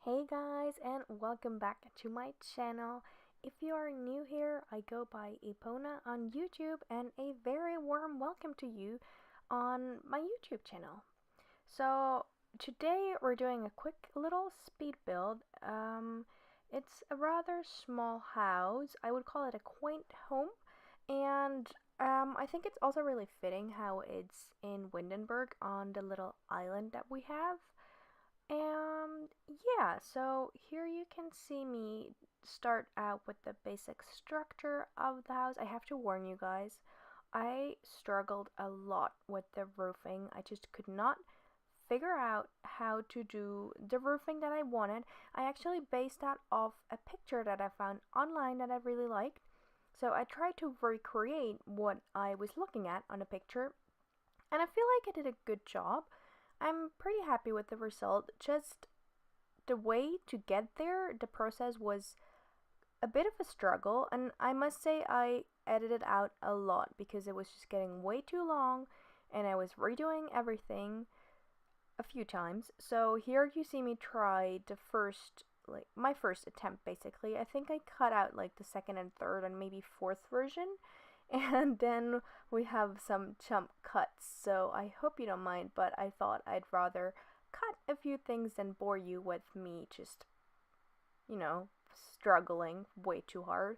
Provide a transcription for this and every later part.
Hey guys, and welcome back to my channel. If you are new here, I go by Epona on YouTube, and a very warm welcome to you on my YouTube channel. So today we're doing a quick little speed build. It's a rather small house. I would call it a quaint home, and I think it's also really fitting how it's in Windenburg on the little island that we have. And yeah, so here you can see me start out with the basic structure of the house. I have to warn you guys, I struggled a lot with the roofing. I just could not figure out how to do the roofing that I wanted. I actually based that off a picture that I found online that I really liked. So I tried to recreate what I was looking at on a picture, and I feel like I did a good job. I'm pretty happy with the result. Just the way to get there, the process was a bit of a struggle, and I must say I edited out a lot because it was just getting way too long and I was redoing everything a few times. So here you see me try the first, like my first attempt basically. I think I cut out like the second and third and maybe fourth version, and then we have some jump cuts, so I hope you don't mind, but I thought I'd rather cut a few things than bore you with me just, struggling way too hard.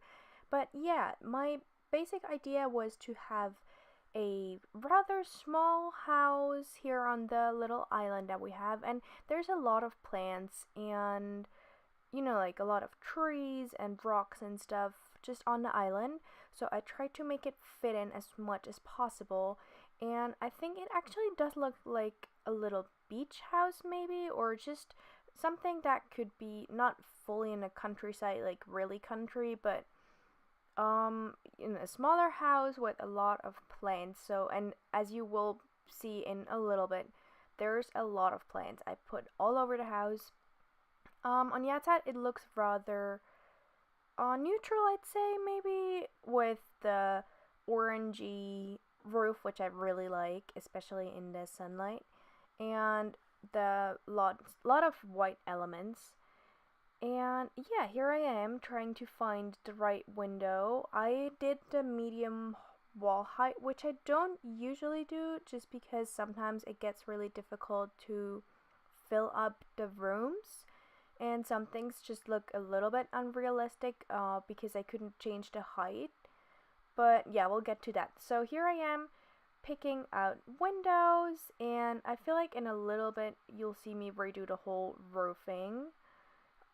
But yeah, my basic idea was to have a rather small house here on the little island that we have, and there's a lot of plants and like a lot of trees and rocks and stuff just on the island. So I tried to make it fit in as much as possible, and I think it actually does look like a little beach house maybe, or just something that could be not fully in the countryside, like really country, but in a smaller house with a lot of plants. So, and as you will see in a little bit, there's a lot of plants I put all over the house. On the outside, it looks rather neutral, I'd say, maybe, with the orangey roof, which I really like, especially in the sunlight, and the lot of white elements. And yeah, here I am trying to find the right window. I did the medium wall height, which I don't usually do, just because sometimes it gets really difficult to fill up the rooms, and some things just look a little bit unrealistic because I couldn't change the height. But yeah, we'll get to that. So here I am picking out windows, and I feel like in a little bit you'll see me redo the whole roofing.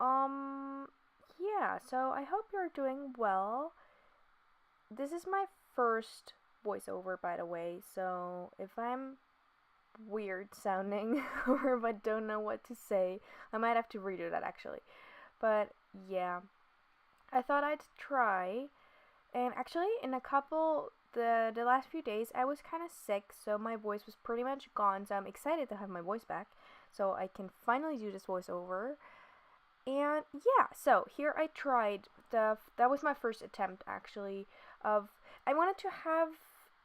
Yeah, so I hope you're doing well. This is my first voiceover, by the way, so if I'm weird sounding or if I don't know what to say, I might have to redo that actually. But yeah, I thought I'd try. And actually, in a couple the last few days, I was kind of sick, so my voice was pretty much gone. So I'm excited to have my voice back, so I can finally do this voiceover. And yeah, so here I tried that was my first attempt actually. Of I wanted to have,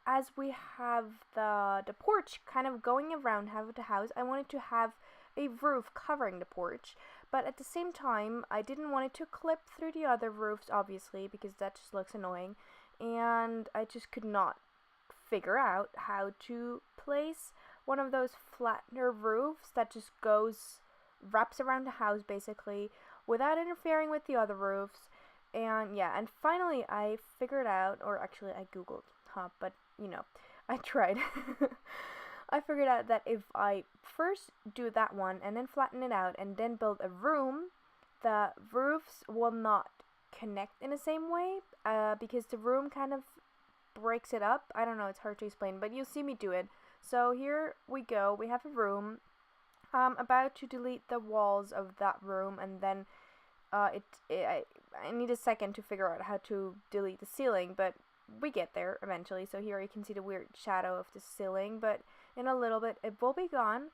as we have the porch kind of going around half the house, I wanted to have a roof covering the porch, but at the same time I didn't want it to clip through the other roofs, obviously, because that just looks annoying, and I just could not figure out how to place one of those flatter roofs that just wraps around the house basically without interfering with the other roofs. And yeah, and finally I figured out, or actually I googled, but I tried. I figured out that if I first do that one and then flatten it out and then build a room, the roofs will not connect in the same way, because the room kind of breaks it up. I don't know, it's hard to explain, but you'll see me do it. So here we go, we have a room. I'm about to delete the walls of that room, and then I need a second to figure out how to delete the ceiling, but we get there eventually. So here you can see the weird shadow of the ceiling, but in a little bit it will be gone.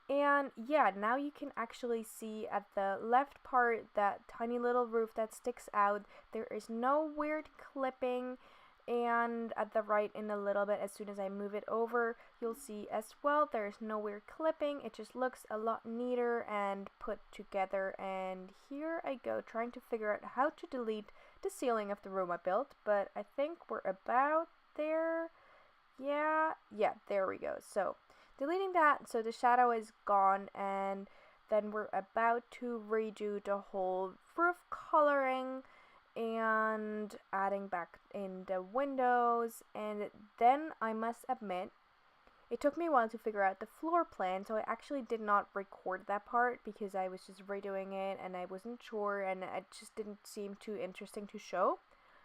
And yeah, now you can actually see at the left part that tiny little roof that sticks out. There is no weird clipping. and at the right in a little bit. As soon as I move it over, you'll see as well there's no weird clipping. It just looks a lot neater and put together. And here I go trying to figure out how to delete the ceiling of the room I built, but I think we're about there. Yeah, there we go. So deleting that, so the shadow is gone, and then we're about to redo the whole roof coloring and adding back in the windows. And then I must admit, it took me a while to figure out the floor plan, so I actually did not record that part because I was just redoing it and I wasn't sure and it just didn't seem too interesting to show.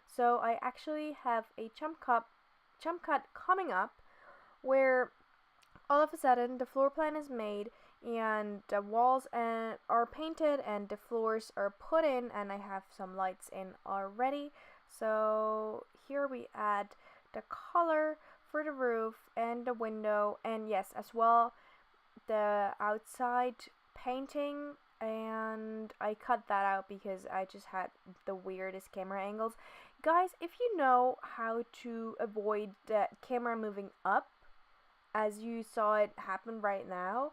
So I actually have a jump cut coming up where all of a sudden the floor plan is made and the walls are painted and the floors are put in, and I have some lights in already. So here we add the color for the roof and the window, and yes, as well the outside painting, and I cut that out because I just had the weirdest camera angles. Guys, if you know how to avoid the camera moving up, as you saw it happen right now,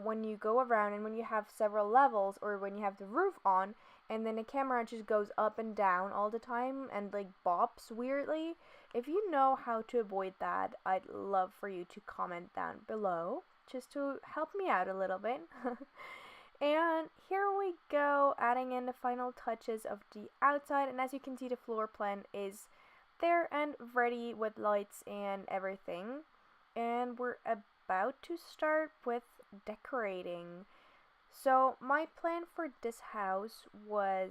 when you go around and when you have several levels, or when you have the roof on and then the camera just goes up and down all the time and like bops weirdly, if you know how to avoid that, I'd love for you to comment down below just to help me out a little bit. And here we go, adding in the final touches of the outside, and as you can see, the floor plan is there and ready with lights and everything. And we're about to start with decorating. So my plan for this house was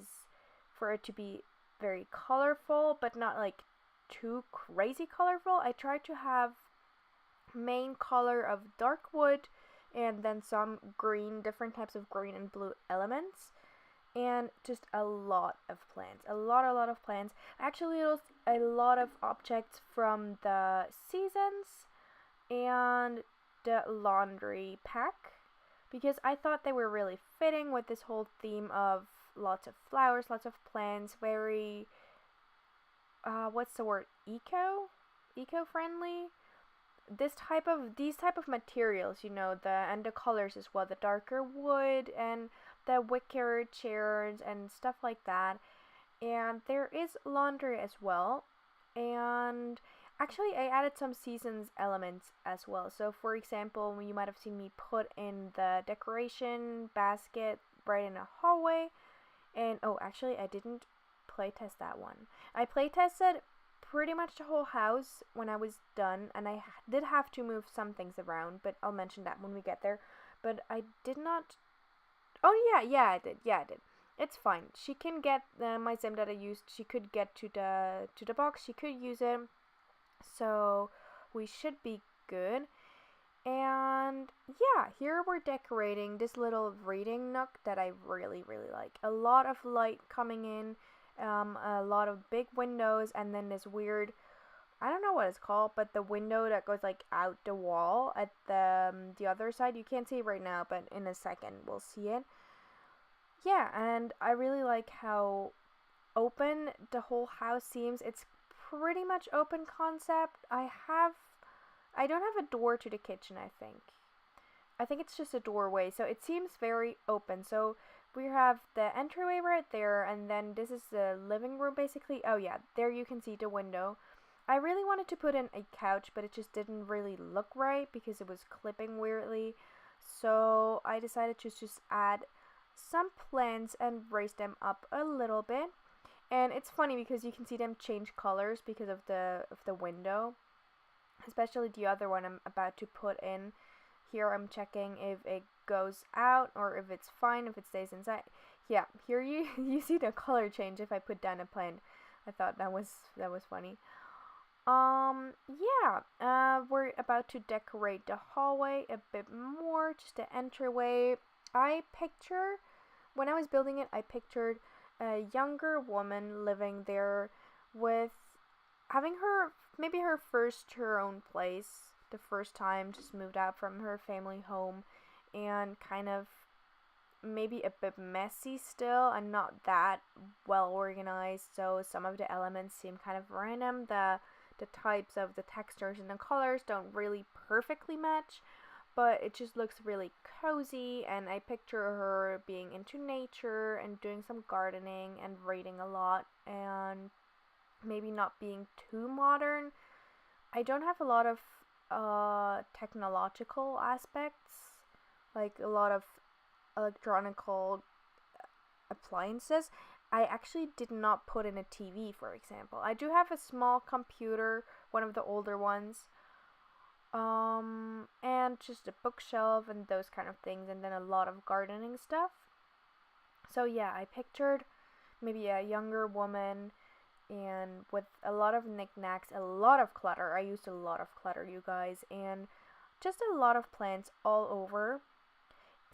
for it to be very colorful, but not like too crazy colorful. I tried to have main color of dark wood and then some green, different types of green and blue elements, and just a lot of plants, a lot of plants. Actually, it was a lot of objects from the seasons and the laundry pack, because I thought they were really fitting with this whole theme of lots of flowers, lots of plants, very what's the word, eco-friendly. These type of materials, you know, and the colors as well, the darker wood and the wicker chairs and stuff like that. And there is laundry as well, and actually I added some seasons elements as well. So for example, you might have seen me put in the decoration basket right in a hallway. And oh, actually I didn't playtest that one. I playtested pretty much the whole house when I was done, and I did have to move some things around, but I'll mention that when we get there. But I did not. Oh yeah, I did. It's fine. She can get my sim that I used. She could get to the box. She could use it, so we should be good. And yeah, here we're decorating this little reading nook that I really like. A lot of light coming in. A lot of big windows, and then this weird, I don't know what it's called, but the window that goes like out the wall at the other side. You can't see it right now, but in a second we'll see it. Yeah, and I really like how open the whole house seems. It's pretty much open concept. I don't have a door to the kitchen, I think it's just a doorway, so it seems very open. So we have the entryway right there, and then this is the living room basically. Oh yeah, there you can see the window. I really wanted to put in a couch, but it just didn't really look right because it was clipping weirdly. So I decided to just add some plants and raise them up a little bit. And it's funny because you can see them change colors because of the window. Especially the other one I'm about to put in. Here I'm checking if it goes out or if it's fine, if it stays inside. Yeah, here you see the color change if I put down a plant. I thought that was funny. Yeah, we're about to decorate the hallway a bit more, just the entryway. When I was building it, I pictured a younger woman living there with having her own place, the first time, just moved out from her family home, and kind of maybe a bit messy still and not that well organized, so some of the elements seem kind of random. The types of the textures and the colors don't really perfectly match, but it just looks really cozy, and I picture her being into nature and doing some gardening and reading a lot, and maybe not being too modern. I don't have a lot of technological aspects, like a lot of electronical appliances. I actually did not put in a TV, for example. I do have a small computer, one of the older ones, and just a bookshelf and those kind of things, and then a lot of gardening stuff. So yeah, I pictured maybe a younger woman and with a lot of knickknacks, a lot of clutter. I used a lot of clutter, you guys, and just a lot of plants all over.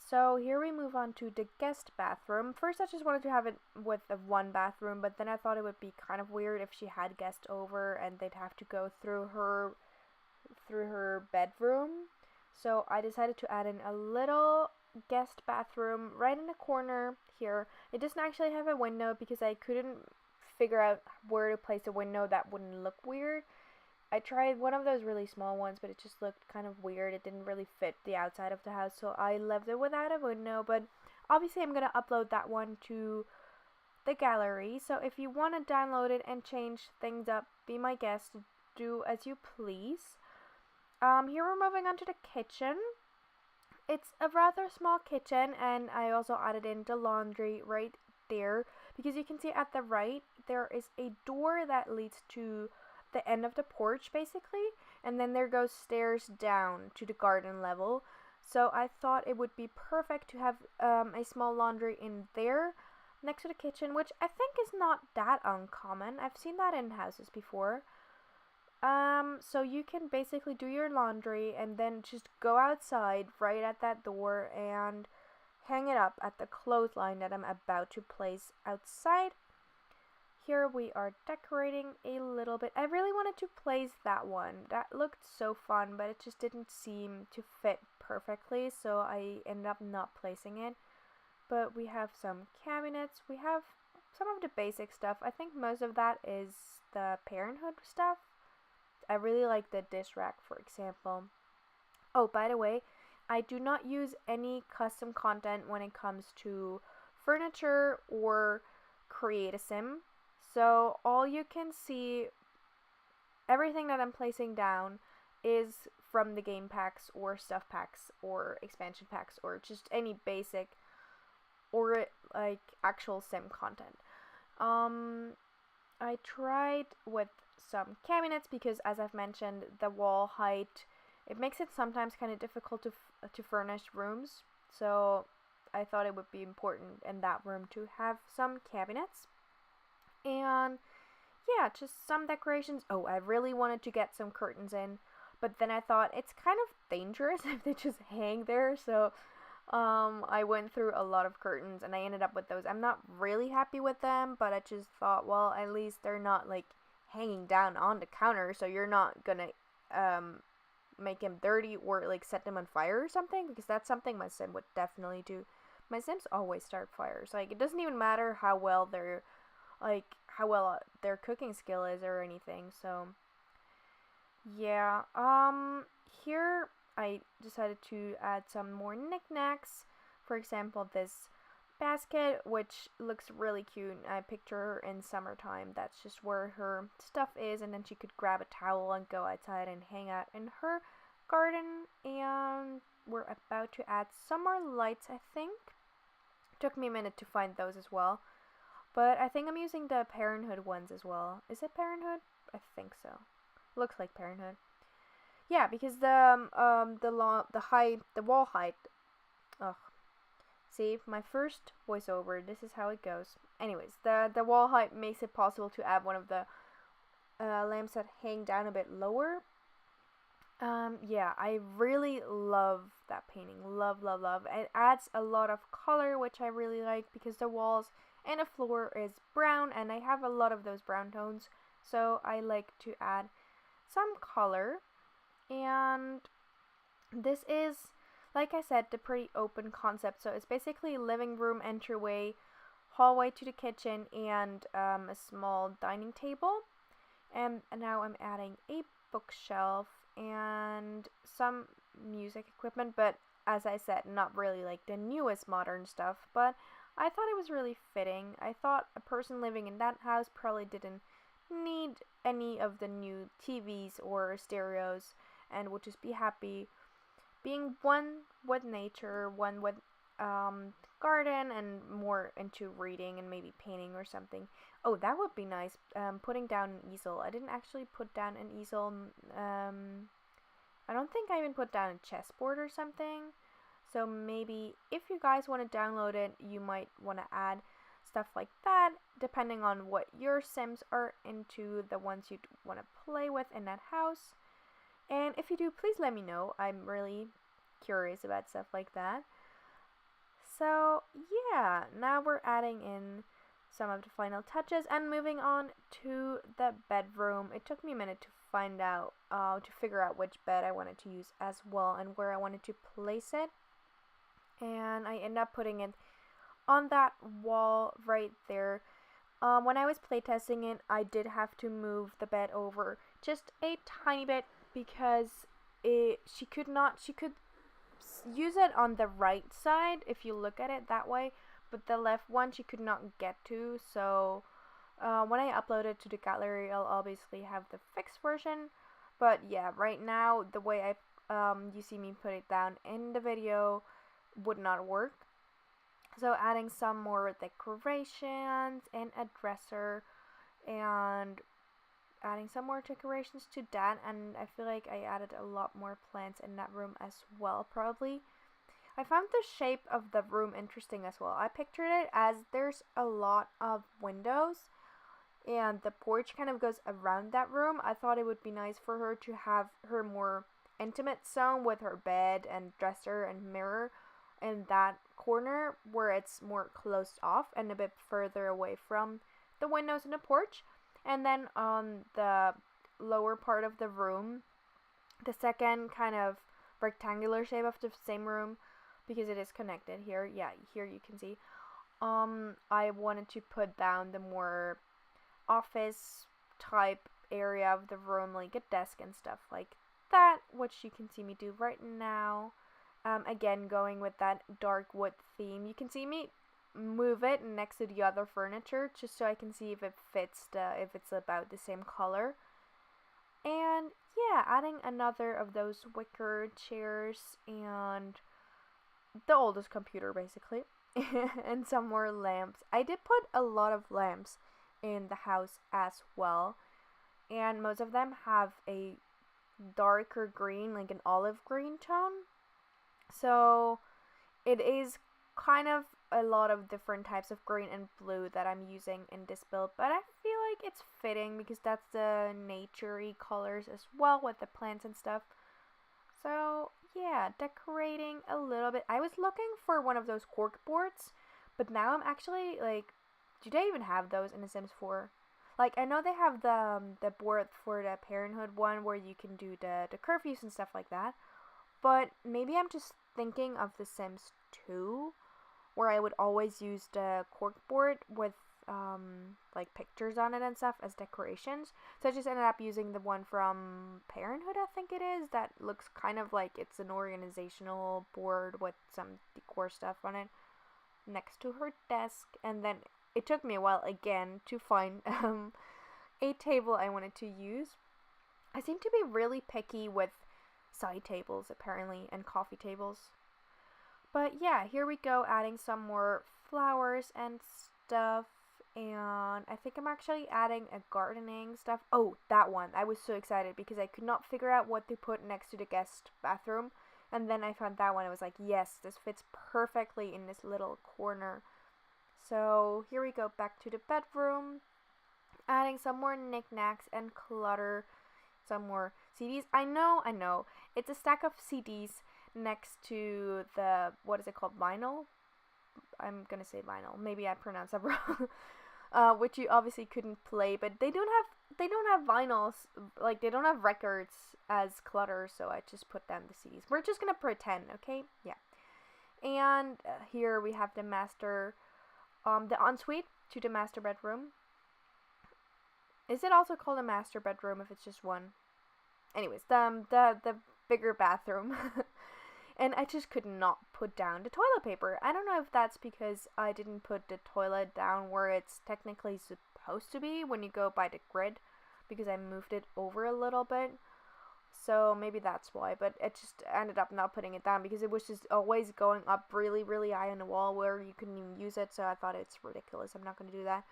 So here we move on to the guest bathroom. First, I just wanted to have it with a one bathroom, but then I thought it would be kind of weird if she had guests over and they'd have to go through her bedroom. So I decided to add in a little guest bathroom right in the corner here. It doesn't actually have a window because I couldn't figure out where to place a window that wouldn't look weird. I tried one of those really small ones, but it just looked kind of weird. It didn't really fit the outside of the house, so I left it without a window. But obviously I'm going to upload that one to the gallery, so if you want to download it and change things up, be my guest, do as you please. Here we're moving on to the kitchen. It's a rather small kitchen, and I also added in the laundry right there, because you can see at the right there is a door that leads to the end of the porch basically, and then there goes stairs down to the garden level. So I thought it would be perfect to have a small laundry in there next to the kitchen, which I think is not that uncommon. I've seen that in houses before. So you can basically do your laundry and then just go outside right at that door and hang it up at the clothesline that I'm about to place outside. Here we are decorating a little bit. I really wanted to place that one. That looked so fun, but it just didn't seem to fit perfectly, so I ended up not placing it. But we have some cabinets. We have some of the basic stuff. I think most of that is the Parenthood stuff. I really like the dish rack, for example. Oh, by the way, I do not use any custom content when it comes to furniture or create a sim. So all you can see, everything that I'm placing down is from the game packs or stuff packs or expansion packs or just any basic or like actual sim content. I tried with some cabinets because, as I've mentioned, the wall height, it makes it sometimes kind of difficult to furnish rooms. So I thought it would be important in that room to have some cabinets. And yeah, just some decorations. Oh, I really wanted to get some curtains in, but then I thought it's kind of dangerous if they just hang there, so I went through a lot of curtains and I ended up with those. I'm not really happy with them, but I just thought, well, at least they're not like hanging down on the counter, so you're not gonna make them dirty or like set them on fire or something, because that's something my sim would definitely do. My sims always start fires. Like, it doesn't even matter how well their cooking skill is or anything. So yeah, here I decided to add some more knickknacks. For example, this basket, which looks really cute. I picture her in summertime. That's just where her stuff is, and then she could grab a towel and go outside and hang out in her garden. And we're about to add some more lights, I think. Took me a minute to find those as well, but I think I'm using the Parenthood ones as well. Is it Parenthood? I think so. Looks like Parenthood. Yeah, because the wall height. Ugh. See, my first voiceover. This is how it goes. Anyways, the wall height makes it possible to add one of the lamps that hang down a bit lower. Yeah, I really love that painting. Love, love, love. It adds a lot of color, which I really like, because the walls and the floor is brown, and I have a lot of those brown tones, so I like to add some color. And this is like I said, the pretty open concept. So it's basically living room entryway, hallway to the kitchen, and a small dining table. And now I'm adding a bookshelf and some music equipment, but as I said, not really like the newest modern stuff, but I thought it was really fitting. I thought a person living in that house probably didn't need any of the new TVs or stereos and would just be happy being one with nature, one with garden, and more into reading and maybe painting or something. Oh, that would be nice. Putting down an easel. I didn't actually put down an easel. I don't think I even put down a chessboard or something. So maybe if you guys want to download it, you might want to add stuff like that, depending on what your Sims are into, the ones you'd want to play with in that house. And if you do, please let me know. I'm really curious about stuff like that. So yeah, now we're adding in some of the final touches and moving on to the bedroom. It took me a minute to figure out which bed I wanted to use as well and where I wanted to place it. And I ended up putting it on that wall right there. When I was playtesting it, I did have to move the bed over just a tiny bit because she could use it on the right side if you look at it that way, but the left one she could not get to. So when I upload it to the gallery, I'll obviously have the fixed version. But yeah, right now the way you see me put it down in the video would not work. So adding some more decorations and a dresser and adding some more decorations to that, and I feel like I added a lot more plants in that room as well probably. I found the shape of the room interesting as well. I pictured it as there's a lot of windows and the porch kind of goes around that room. I thought it would be nice for her to have her more intimate zone with her bed and dresser and mirror in that corner where it's more closed off and a bit further away from the windows and the porch. And then on the lower part of the room, the second kind of rectangular shape of the same room, because it is connected here. Yeah, here you can see. I wanted to put down the more office type area of the room, like a desk and stuff like that, which you can see me do right now. Again, going with that dark wood theme. You can see me move it next to the other furniture just so I can see if it fits if it's about the same color. And yeah, adding another of those wicker chairs and the oldest computer basically and some more lamps. I did put a lot of lamps in the house as well, and most of them have a darker green, like an olive green tone. So it is kind of a lot of different types of green and blue that I'm using in this build, but I feel like it's fitting because that's the nature-y colors as well with the plants and stuff. So yeah, decorating a little bit. I was looking for one of those cork boards, but now I'm actually like, do they even have those in The Sims 4? Like, I know they have the board for the Parenthood one where you can do the curfews and stuff like that, but maybe I'm just thinking of The Sims 2, where I would always use the cork board with like pictures on it and stuff as decorations. So I just ended up using the one from Parenthood, I think it is, that looks kind of like it's an organizational board with some decor stuff on it next to her desk. And then it took me a while again to find a table I wanted to use. I seem to be really picky with side tables apparently and coffee tables. But yeah, here we go, adding some more flowers and stuff. And I think I'm actually adding a gardening stuff. Oh, that one. I was so excited because I could not figure out what to put next to the guest bathroom. And then I found that one. I was like, yes, this fits perfectly in this little corner. So here we go, back to the bedroom. Adding some more knickknacks and clutter. Some more CDs. I know. It's a stack of CDs next to the, what is it called, vinyl? I'm gonna say vinyl. Maybe I pronounced that wrong. which you obviously couldn't play. But they don't have vinyls, like they don't have records as clutter, so I just put down the CDs. We're just gonna pretend, okay? Yeah. And here we have the ensuite to the master bedroom. Is it also called a master bedroom if it's just one? Anyways, the bigger bathroom. And I just could not put down the toilet paper. I don't know if that's because I didn't put the toilet down where it's technically supposed to be when you go by the grid, because I moved it over a little bit. So maybe that's why, but it just ended up not putting it down because it was just always going up really, really high on the wall where you couldn't even use it, so I thought it's ridiculous. I'm not going to do that.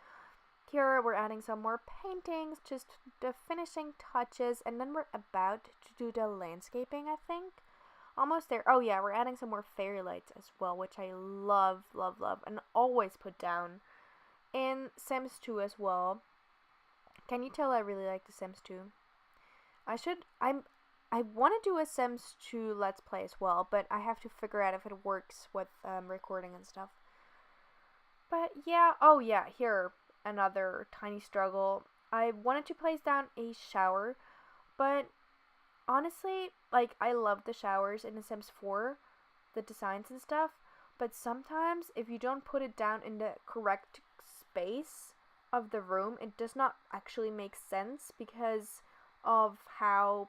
Here we're adding some more paintings, just the finishing touches, and then we're about to do the landscaping, I think. Almost there. Oh yeah, we're adding some more fairy lights as well, which I love, love, love, and always put down in Sims 2 as well. Can you tell I really like The Sims 2? I want to do a Sims 2 Let's Play as well, but I have to figure out if it works with recording and stuff. But yeah, oh yeah, here, another tiny struggle. I wanted to place down a shower, but honestly, like, I love the showers in The Sims 4, the designs and stuff, but sometimes if you don't put it down in the correct space of the room, it does not actually make sense because of how,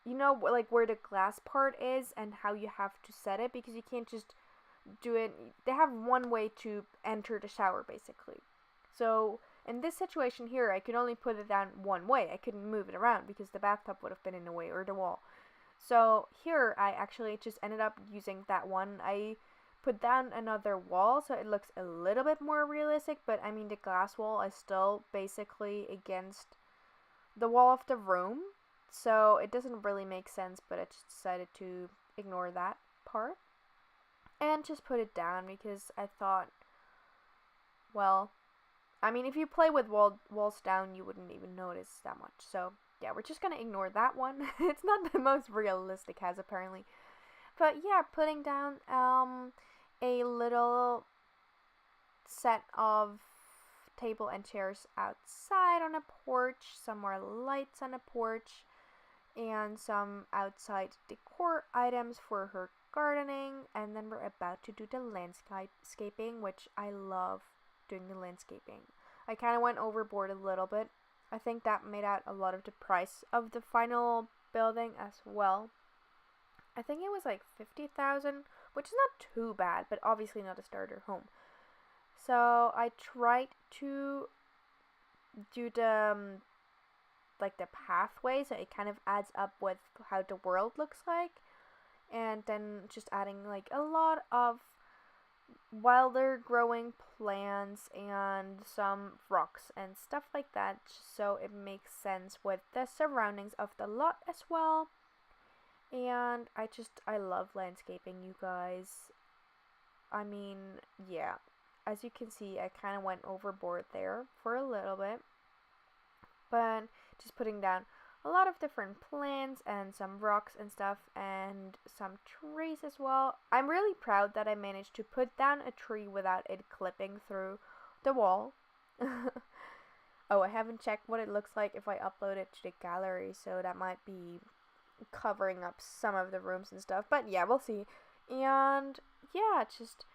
you know, like where the glass part is and how you have to set it, because you can't just do it. They have one way to enter the shower basically. So in this situation here, I could only put it down one way. I couldn't move it around because the bathtub would have been in the way, or the wall. So here I actually just ended up using that one. I put down another wall so it looks a little bit more realistic, but I mean the glass wall is still basically against the wall of the room, so it doesn't really make sense, but I just decided to ignore that part and just put it down because I thought, well, I mean, if you play with walls down, you wouldn't even notice that much. So yeah, we're just gonna ignore that one. It's not the most realistic as apparently, but yeah, putting down a little set of table and chairs outside on a porch, some more lights on a porch, and some outside decor items for her gardening, and then we're about to do the landscaping, which I love doing the landscaping. I kind of went overboard a little bit. I think that made out a lot of the price of the final building as well. I think it was like 50,000, which is not too bad, but obviously not a starter home. So I tried to do the like the pathway, so it kind of adds up with how the world looks like, and then just adding like a lot of wilder growing plants and some rocks and stuff like that, so it makes sense with the surroundings of the lot as well. And I love landscaping, you guys. I mean, yeah, as you can see, I kind of went overboard there for a little bit, but just putting down a lot of different plants and some rocks and stuff and some trees as well. I'm really proud that I managed to put down a tree without it clipping through the wall. Oh, I haven't checked what it looks like if I upload it to the gallery, so that might be covering up some of the rooms and stuff, but yeah, we'll see. And yeah, just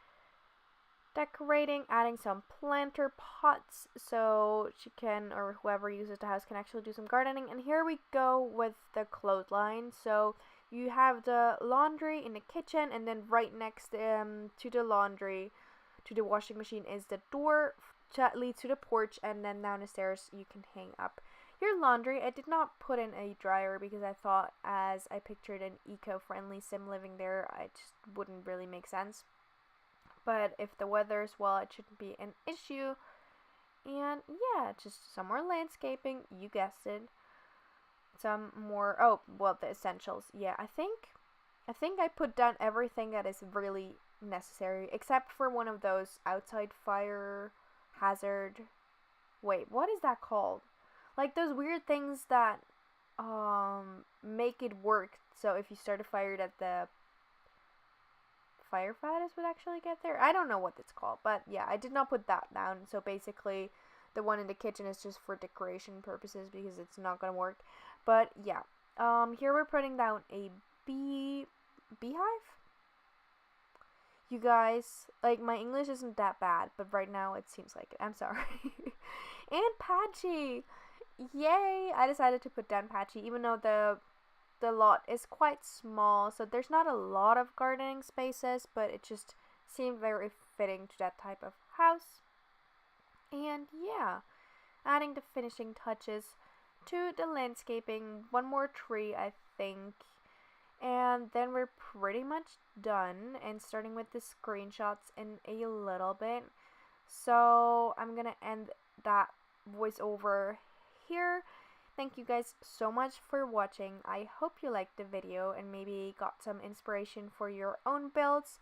decorating, adding some planter pots so she can, or whoever uses the house, can actually do some gardening. And here we go with the clothesline. So you have the laundry in the kitchen, and then right next to the laundry, to the washing machine, is the door that leads to the porch, and then down the stairs you can hang up your laundry. I did not put in a dryer because I thought, as I pictured an eco-friendly sim living there, it just wouldn't really make sense. But if the weather is well, it shouldn't be an issue. And yeah, just some more landscaping, you guessed it. Some more, oh, well, the essentials. Yeah, I think I put down everything that is really necessary, except for one of those outside fire hazard. Wait, what is that called? Like those weird things that make it work. So if you start a fire, that the firefighters would actually get there. I don't know what it's called, but yeah, I did not put that down. So basically, the one in the kitchen is just for decoration purposes because it's not gonna work. But yeah, here we're putting down a beehive. You guys, like, my English isn't that bad, but right now it seems like it. I'm sorry. And Patchy! Yay! I decided to put down Patchy, even though the lot is quite small, so there's not a lot of gardening spaces, but it just seemed very fitting to that type of house. And yeah, adding the finishing touches to the landscaping, one more tree I think, and then we're pretty much done, and starting with the screenshots in a little bit. So I'm gonna end that voiceover here. Thank you guys so much for watching. I hope you liked the video and maybe got some inspiration for your own builds.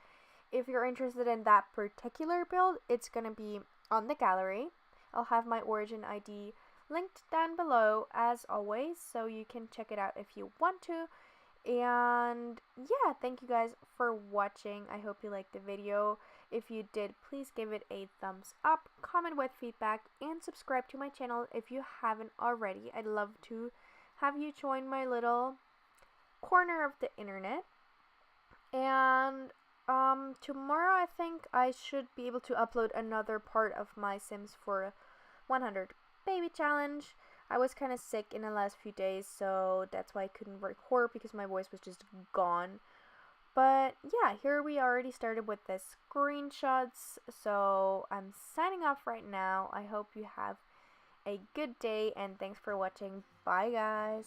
If you're interested in that particular build, it's gonna be on the gallery. I'll have my origin ID linked down below as always, so you can check it out if you want to. And yeah, thank you guys for watching. I hope you liked the video. If you did, please give it a thumbs up, comment with feedback, and subscribe to my channel if you haven't already. I'd love to have you join my little corner of the internet. And tomorrow I think I should be able to upload another part of my Sims for 100 baby challenge. I was kind of sick in the last few days, so that's why I couldn't record because my voice was just gone. But yeah, here we already started with the screenshots, so I'm signing off right now. I hope you have a good day, and thanks for watching. Bye guys.